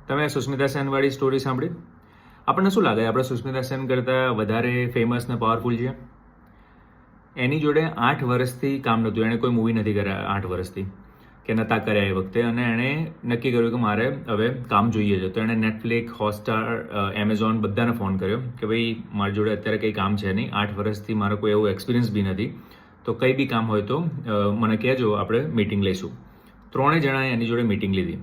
તમે સુસ્મિતા સેનવાળી સ્ટોરી સાંભળી? આપણને શું લાગે આપણે સુસ્મિતા સેન કરતાં વધારે ફેમસ ને પાવરફુલ છીએ? એની જોડે 8 વર્ષથી કામ નહોતું, એણે કોઈ મૂવી નથી કર્યા 8 વર્ષથી કે નહોતા કર્યા એ વખતે, અને એણે નક્કી કર્યું કે મારે હવે કામ જોઈએ છે. તો એણે નેટફ્લિક્સ, હોટસ્ટાર, એમેઝોન બધાને ફોન કર્યો કે ભાઈ મારી જોડે અત્યારે કંઈ કામ છે નહીં, 8 વર્ષથી મારો કોઈ એવો એક્સપિરિયન્સ બી નથી, તો કંઈ બી કામ હોય તો મને કહેજો, આપણે મીટિંગ લઈશું. 3 જણાએ એની જોડે મીટિંગ લીધી.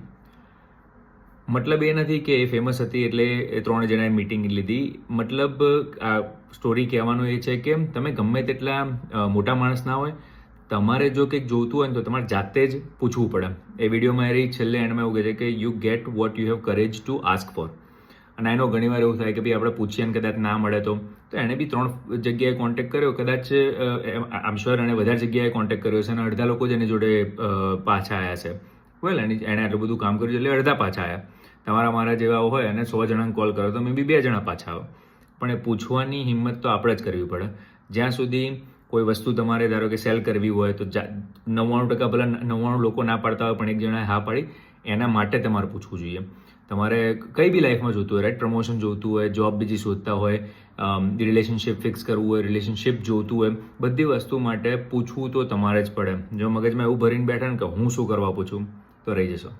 મતલબ એ નથી કે એ ફેમસ હતી એટલે એ 3 જણાએ મીટિંગ લીધી. મતલબ આ સ્ટોરી કહેવાનું એ છે કે તમે ગમે તેટલા મોટા માણસ ના હોય, તમારે જો કંઈક જોઈતું હોય ને તો તમારે જાતે જ પૂછવું પડે. એ વિડીયોમાં એ છેલ્લે એન્ડમાં એવું કહે છે કે you get what you have courage to ask for. અને એનો ઘણીવાર એવું થાય કે ભાઈ આપણે પૂછીએ ને કદાચ ના મળે તો એણે બી 3 જગ્યાએ કોન્ટેક્ટ કર્યો, કદાચ આમ શ્યોર એણે વધારે જગ્યાએ કોન્ટેક્ટ કર્યો છે અને અડધા લોકો જ એની જોડે પાછા આવ્યા છે. વેલ, એણે આટલું બધું કામ કર્યું એટલે અડધા પાછા આવ્યા. તમારા મારા જેવા હોય અને 100 જણાને કોલ કરો તો મે બી 2 જણા પાછા આવે. પણ એ પૂછવાની હિંમત તો આપણે જ કરવી પડે. જ્યાં સુધી કોઈ વસ્તુ તમારે ધારો કે સેલ કરવી હોય તો 99% ભલે 99 લોકો ના પાડતા હોય પણ એક જણાએ હા પાડી, એના માટે તમારે પૂછવું જોઈએ. તમારે કંઈ બી લાઈફમાં જોઈતું હોય, રાઈટ, પ્રમોશન જોઈતું હોય, જોબ બીજી શોધતા હોય, રિલેશનશિપ ફિક્સ કરવું હોય, રિલેશનશિપ જોઈતું હોય, બધી વસ્તુ માટે પૂછવું તો તમારે જ પડે. જો મગજમાં એવું ભરીને બેઠા ને કે હું શું કરવા પૂછું તો રહી જશો.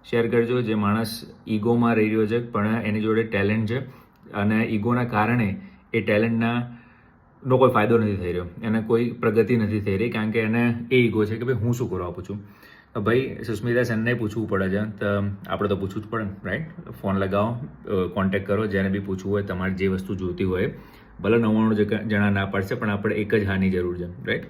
શેર કરજો જે માણસ ઈગોમાં રહી રહ્યો છે પણ એની જોડે ટેલેન્ટ છે અને ઈગોના કારણે એ ટેલેન્ટના નો કોઈ ફાયદો નથી થઈ રહ્યો, એને કોઈ પ્રગતિ નથી થઈ રહી, કારણ કે એને એ ઈગો છે કે ભાઈ હું શું કરવા પૂછું. ભાઈ સુસ્મિતા સેનને પૂછવું પડે છે તો આપણે તો પૂછવું જ પડે ને, રાઈટ? ફોન લગાવો, કોન્ટેક્ટ કરો, જેને બી પૂછવું હોય, તમારે જે વસ્તુ જોઈતી હોય. ભલે 99 જણા ના પાડશે પણ આપણે એક જ હાની જરૂર છે, રાઈટ?